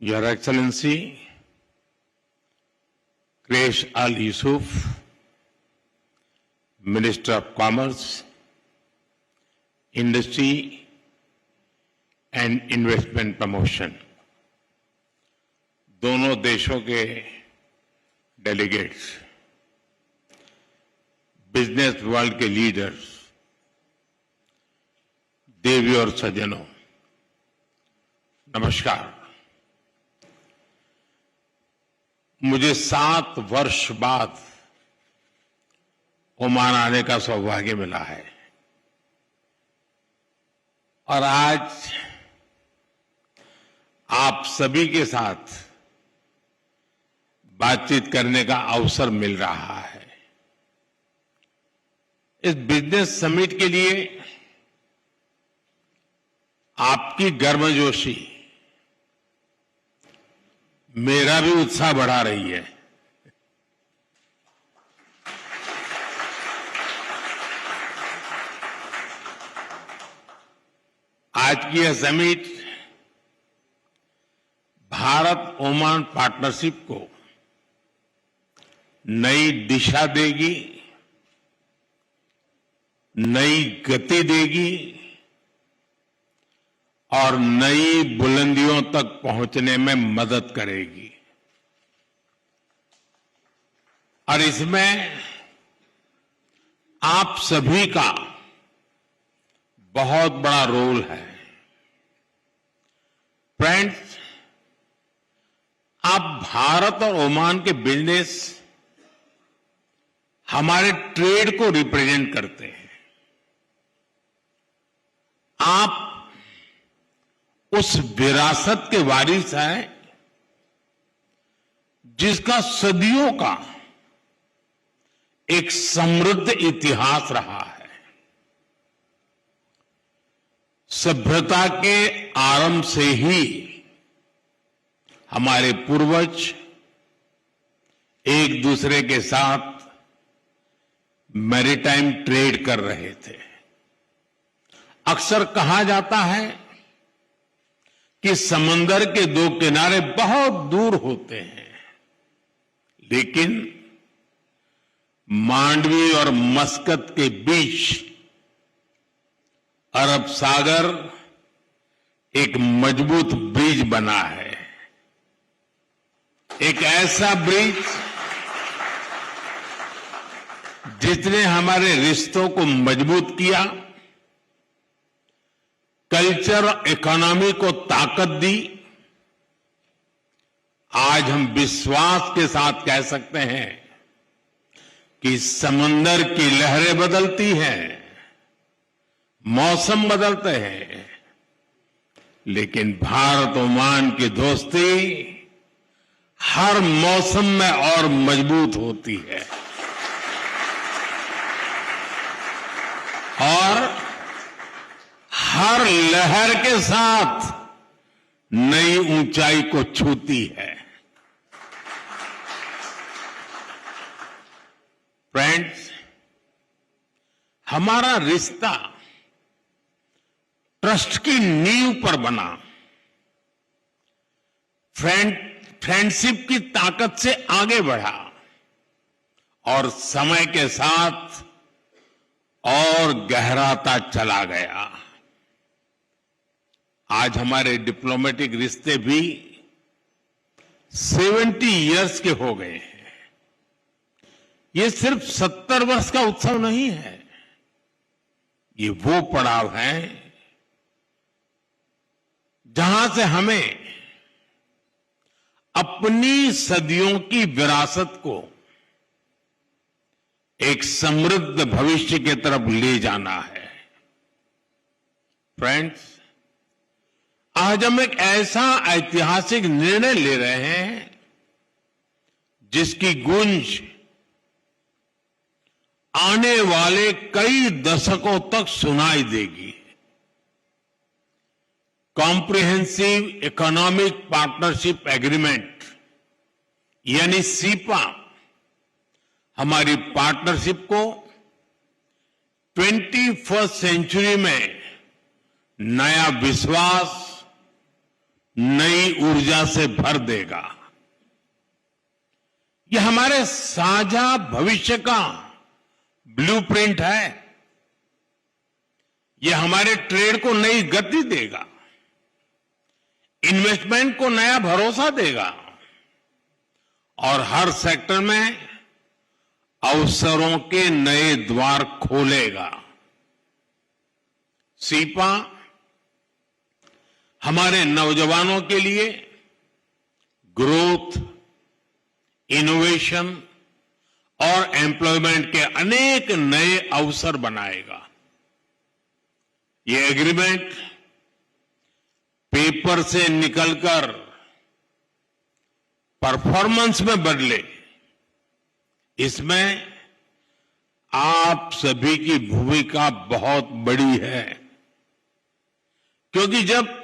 Your Excellency, Quraish Al Yusuf, Minister of Commerce, Industry and Investment Promotion, दोनों देशों के delegates, business world के leaders, देवी और सज्जनों, नमस्कार। मुझे 7 वर्ष बाद ओमान आने का सौभाग्य मिला है और आज आप सभी के साथ बातचीत करने का अवसर मिल रहा है। इस बिजनेस समिट के लिए आपकी गर्मजोशी मेरा भी उत्साह बढ़ा रही है। आज की यह समिट भारत ओमान पार्टनरशिप को नई दिशा देगी, नई गति देगी और नई बुलंदियों तक पहुंचने में मदद करेगी। और इसमें आप सभी का बहुत बड़ा रोल है। फ्रेंड्स, आप भारत और ओमान के बिजनेस हमारे ट्रेड को रिप्रेजेंट करते हैं। आप उस विरासत के वारिस हैं जिसका सदियों का एक समृद्ध इतिहास रहा है। सभ्यता के आरंभ से ही हमारे पूर्वज एक दूसरे के साथ मैरीटाइम ट्रेड कर रहे थे। अक्सर कहा जाता है कि समंदर के 2 किनारे बहुत दूर होते हैं, लेकिन मांडवी और मस्कत के बीच अरब सागर एक मजबूत ब्रिज बना है। एक ऐसा ब्रिज जिसने हमारे रिश्तों को मजबूत किया, कल्चर और इकोनॉमी को ताकत दी। आज हम विश्वास के साथ कह सकते हैं कि समंदर की लहरें बदलती हैं, मौसम बदलते हैं, लेकिन भारत ओमान की दोस्ती हर मौसम में और मजबूत होती है और हर लहर के साथ नई ऊंचाई को छूती है। फ्रेंड्स, हमारा रिश्ता ट्रस्ट की नींव पर बना। फ्रेंडशिप की ताकत से आगे बढ़ा और समय के साथ और गहराता चला गया। आज हमारे डिप्लोमेटिक रिश्ते भी 70 इयर्स के हो गए हैं। ये सिर्फ 70 वर्ष का उत्सव नहीं है, ये वो पड़ाव है जहां से हमें अपनी सदियों की विरासत को एक समृद्ध भविष्य की तरफ ले जाना है। फ्रेंड्स, आज हम एक ऐसा ऐतिहासिक निर्णय ले रहे हैं जिसकी गूंज आने वाले कई दशकों तक सुनाई देगी। कॉम्प्रिहेंसिव इकोनॉमिक पार्टनरशिप एग्रीमेंट यानी सीपा हमारी पार्टनरशिप को 21st सेंचुरी में नया विश्वास, नई ऊर्जा से भर देगा। यह हमारे साझा भविष्य का ब्लूप्रिंट है। यह हमारे ट्रेड को नई गति देगा, इन्वेस्टमेंट को नया भरोसा देगा और हर सेक्टर में अवसरों के नए द्वार खोलेगा। सीपा हमारे नौजवानों के लिए ग्रोथ, इनोवेशन और एम्प्लॉयमेंट के अनेक नए अवसर बनाएगा। ये एग्रीमेंट पेपर से निकलकर परफॉर्मेंस में बदले, इसमें आप सभी की भूमिका बहुत बड़ी है, क्योंकि जब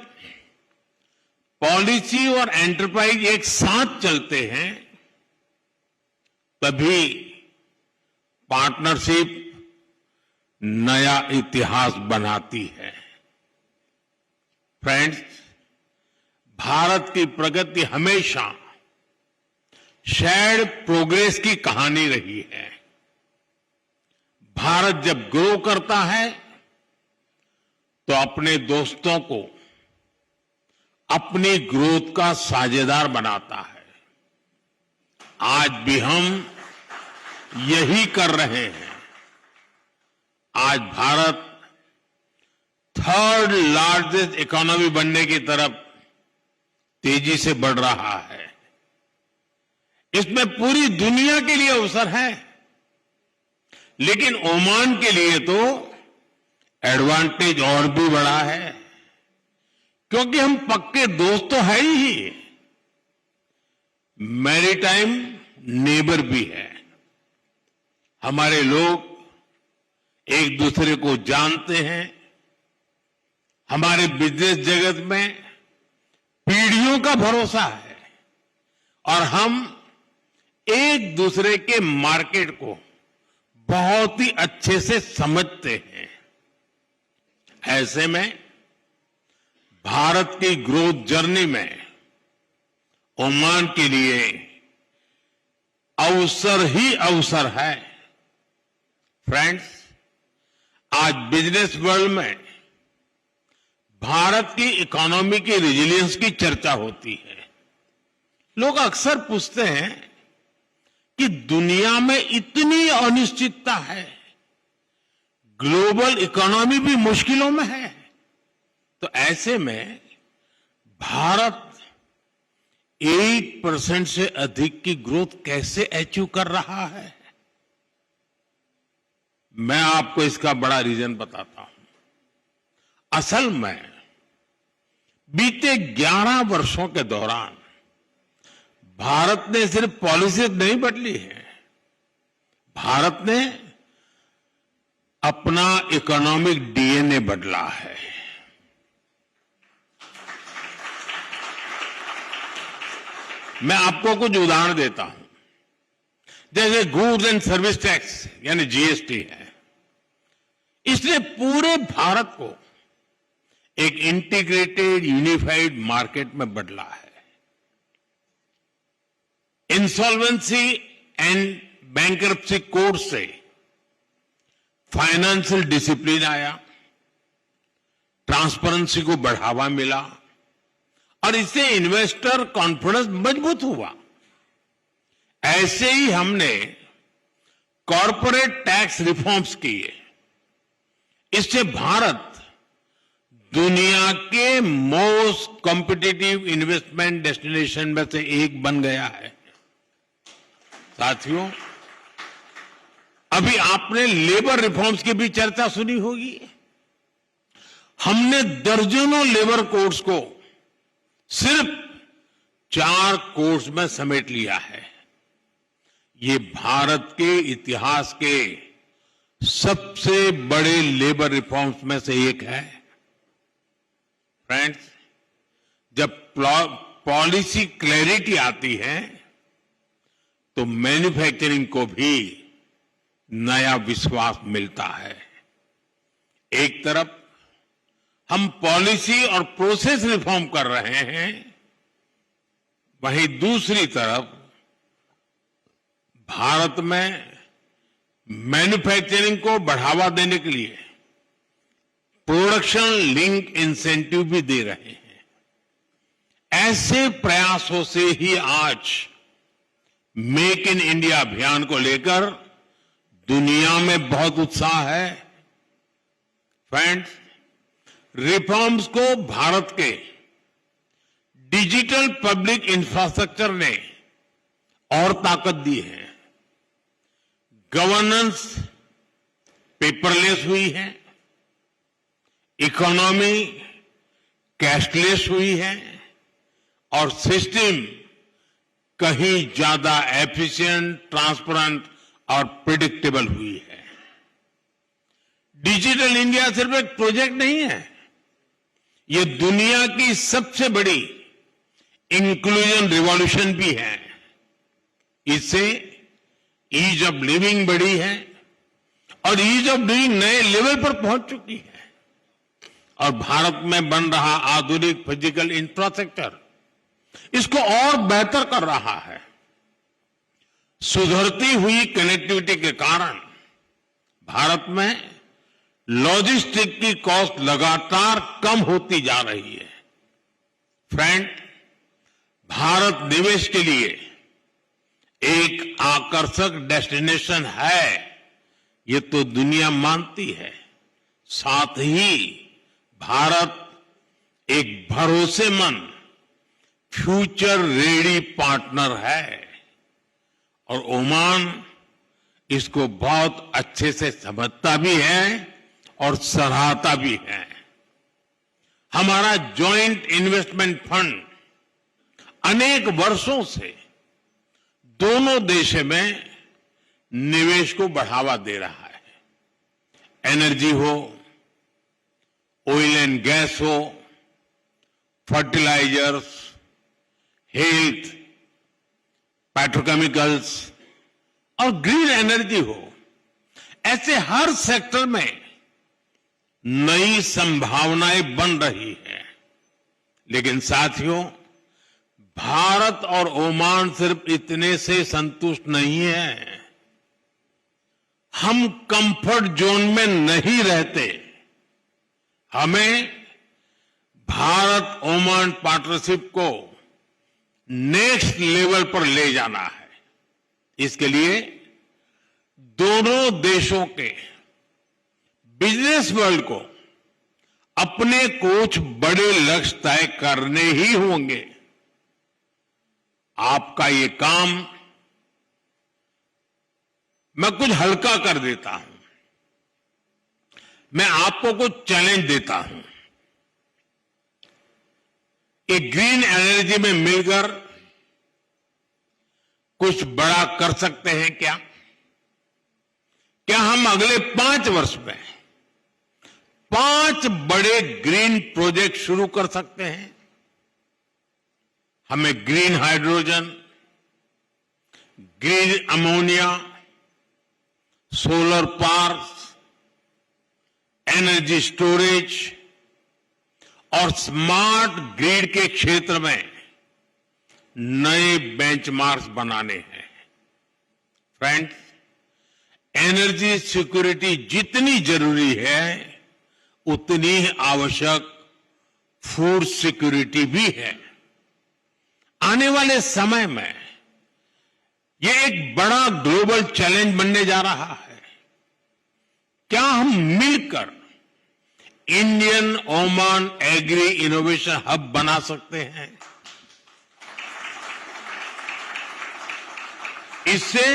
पॉलिसी और एंटरप्राइज एक साथ चलते हैं तभी पार्टनरशिप नया इतिहास बनाती है। फ्रेंड्स, भारत की प्रगति हमेशा शेयर्ड प्रोग्रेस की कहानी रही है। भारत जब ग्रो करता है तो अपने दोस्तों को अपनी ग्रोथ का साझेदार बनाता है। आज भी हम यही कर रहे हैं। आज भारत थर्ड लार्जेस्ट इकोनॉमी बनने की तरफ तेजी से बढ़ रहा है। इसमें पूरी दुनिया के लिए अवसर है, लेकिन ओमान के लिए तो एडवांटेज और भी बड़ा है, क्योंकि हम पक्के दोस्त तो है ही, मैरीटाइम नेबर भी है। हमारे लोग एक दूसरे को जानते हैं। हमारे बिजनेस जगत में पीढ़ियों का भरोसा है और हम एक दूसरे के मार्केट को बहुत ही अच्छे से समझते हैं। ऐसे में भारत की ग्रोथ जर्नी में ओमान के लिए अवसर ही अवसर है। फ्रेंड्स, आज बिजनेस वर्ल्ड में भारत की इकोनॉमी की रेजिलियंस की चर्चा होती है। लोग अक्सर पूछते हैं कि दुनिया में इतनी अनिश्चितता है, ग्लोबल इकोनॉमी भी मुश्किलों में है, तो ऐसे में भारत 8% से अधिक की ग्रोथ कैसे अचीव कर रहा है? मैं आपको इसका बड़ा रीजन बताता हूं। असल में बीते 11 वर्षों के दौरान भारत ने सिर्फ पॉलिसी नहीं बदली है, भारत ने अपना इकोनॉमिक डीएनए बदला है। मैं आपको कुछ उदाहरण देता हूं। जैसे गुड्स एंड सर्विस टैक्स यानी जीएसटी है, इसने पूरे भारत को एक इंटीग्रेटेड यूनिफाइड मार्केट में बदला है। इंसॉल्वेंसी एंड बैंकरप्सी कोड से फाइनेंशियल डिसिप्लिन आया, ट्रांसपेरेंसी को बढ़ावा मिला और इससे इन्वेस्टर कॉन्फिडेंस मजबूत हुआ। ऐसे ही हमने कॉरपोरेट टैक्स रिफॉर्म्स किए। इससे भारत दुनिया के मोस्ट कॉम्पिटिटिव इन्वेस्टमेंट डेस्टिनेशन में से एक बन गया है। साथियों, अभी आपने लेबर रिफॉर्म्स की भी चर्चा सुनी होगी। हमने दर्जनों लेबर कोड्स को सिर्फ 4 कोड्स में समेट लिया है। ये भारत के इतिहास के सबसे बड़े लेबर रिफॉर्म्स में से एक है। फ्रेंड्स, जब पॉलिसी क्लैरिटी आती है तो मैन्युफैक्चरिंग को भी नया विश्वास मिलता है। एक तरफ हम पॉलिसी और प्रोसेस रिफॉर्म कर रहे हैं, वहीं दूसरी तरफ भारत में मैन्युफैक्चरिंग को बढ़ावा देने के लिए प्रोडक्शन लिंक इंसेंटिव भी दे रहे हैं। ऐसे प्रयासों से ही आज मेक इन इंडिया अभियान को लेकर दुनिया में बहुत उत्साह है। फ्रेंड्स, रिफॉर्म्स को भारत के डिजिटल पब्लिक इंफ्रास्ट्रक्चर ने और ताकत दी है। गवर्नेंस पेपरलेस हुई है, इकोनॉमी कैशलेस हुई है और सिस्टम कहीं ज्यादा एफिशिएंट, ट्रांसपेरेंट और प्रिडिक्टेबल हुई है। डिजिटल इंडिया सिर्फ एक प्रोजेक्ट नहीं है, ये दुनिया की सबसे बड़ी इंक्लूजन रिवॉल्यूशन भी है। इससे ईज ऑफ लिविंग बढ़ी है और ईज ऑफ डूइंग नए लेवल पर पहुंच चुकी है और भारत में बन रहा आधुनिक फिजिकल इंफ्रास्ट्रक्चर इसको और बेहतर कर रहा है। सुधरती हुई कनेक्टिविटी के कारण भारत में लॉजिस्टिक की कॉस्ट लगातार कम होती जा रही है। फ्रेंड, भारत निवेश के लिए एक आकर्षक डेस्टिनेशन है, ये तो दुनिया मानती है। साथ ही भारत एक भरोसेमंद फ्यूचर रेडी पार्टनर है और ओमान इसको बहुत अच्छे से समझता भी है और सराहता भी है। हमारा जॉइंट इन्वेस्टमेंट फंड अनेक वर्षों से दोनों देशों में निवेश को बढ़ावा दे रहा है। एनर्जी हो, ऑयल एंड गैस हो, फर्टिलाइजर्स, हेल्थ, पेट्रोकेमिकल्स और ग्रीन एनर्जी हो, ऐसे हर सेक्टर में नई संभावनाएं बन रही है। लेकिन साथियों, भारत और ओमान सिर्फ इतने से संतुष्ट नहीं है। हम कंफर्ट जोन में नहीं रहते। हमें भारत ओमान पार्टनरशिप को नेक्स्ट लेवल पर ले जाना है। इसके लिए दोनों देशों के बिजनेस वर्ल्ड को अपने कुछ बड़े लक्ष्य तय करने ही होंगे। आपका ये काम मैं कुछ हल्का कर देता हूं। मैं आपको कुछ चैलेंज देता हूं। एक ग्रीन एनर्जी में मिलकर कुछ बड़ा कर सकते हैं क्या? क्या हम अगले 5 वर्ष में 5 बड़े ग्रीन प्रोजेक्ट शुरू कर सकते हैं? हमें green hydrogen, green ammonia, solar parks, energy storage और स्मार्ट ग्रिड के क्षेत्र में नए बेंचमार्क्स बनाने हैं। फ्रेंड्स, एनर्जी सिक्योरिटी जितनी जरूरी है उतनी ही आवश्यक फूड सिक्योरिटी भी है। आने वाले समय में यह एक बड़ा ग्लोबल चैलेंज बनने जा रहा है। क्या हम मिलकर Indian Oman agri innovation hub बना सकते हैं? इससे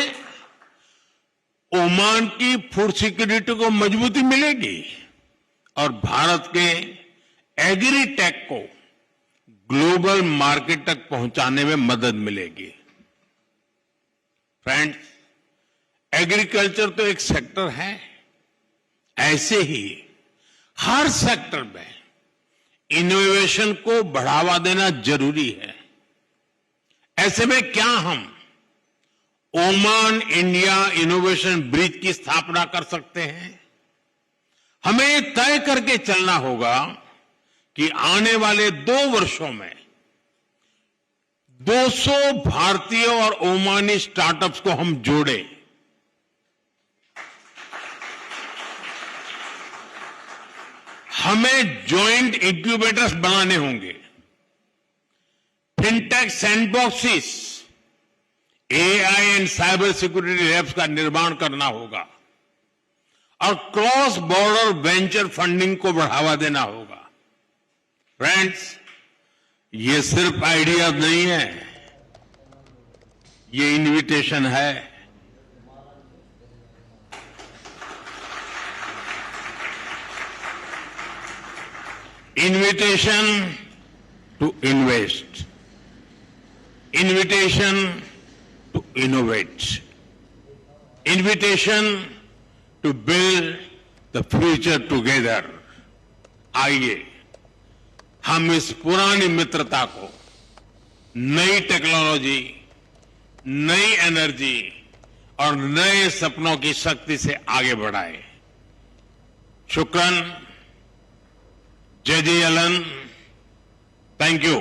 ओमान की फूड सिक्योरिटी को मजबूती मिलेगी और भारत के एग्री टेक को ग्लोबल मार्केट तक पहुंचाने में मदद मिलेगी। फ्रेंड्स, एग्रीकल्चर तो एक सेक्टर है, ऐसे ही हर सेक्टर में इनोवेशन को बढ़ावा देना जरूरी है। ऐसे में क्या हम ओमान इंडिया इनोवेशन ब्रिज की स्थापना कर सकते हैं? हमें तय करके चलना होगा कि आने वाले 2 वर्षों में 200 भारतीय और ओमानी स्टार्टअप्स को हम जोड़े। हमें जॉइंट इंक्यूबेटर्स बनाने होंगे, fintech sandboxes, AI and cyber security labs का निर्माण करना होगा और क्रॉस बॉर्डर वेंचर फंडिंग को बढ़ावा देना होगा। फ्रेंड्स, ये सिर्फ आइडियाज नहीं है, ये इन्विटेशन है। Invitation to invest, invitation to innovate, invitation to build the future together. आइए हम इस पुरानी मित्रता को नई टेक्नोलॉजी, नई एनर्जी और नए सपनों की शक्ति से आगे बढ़ाएं। शुक्रान, जय जय अलन, थैंक यू।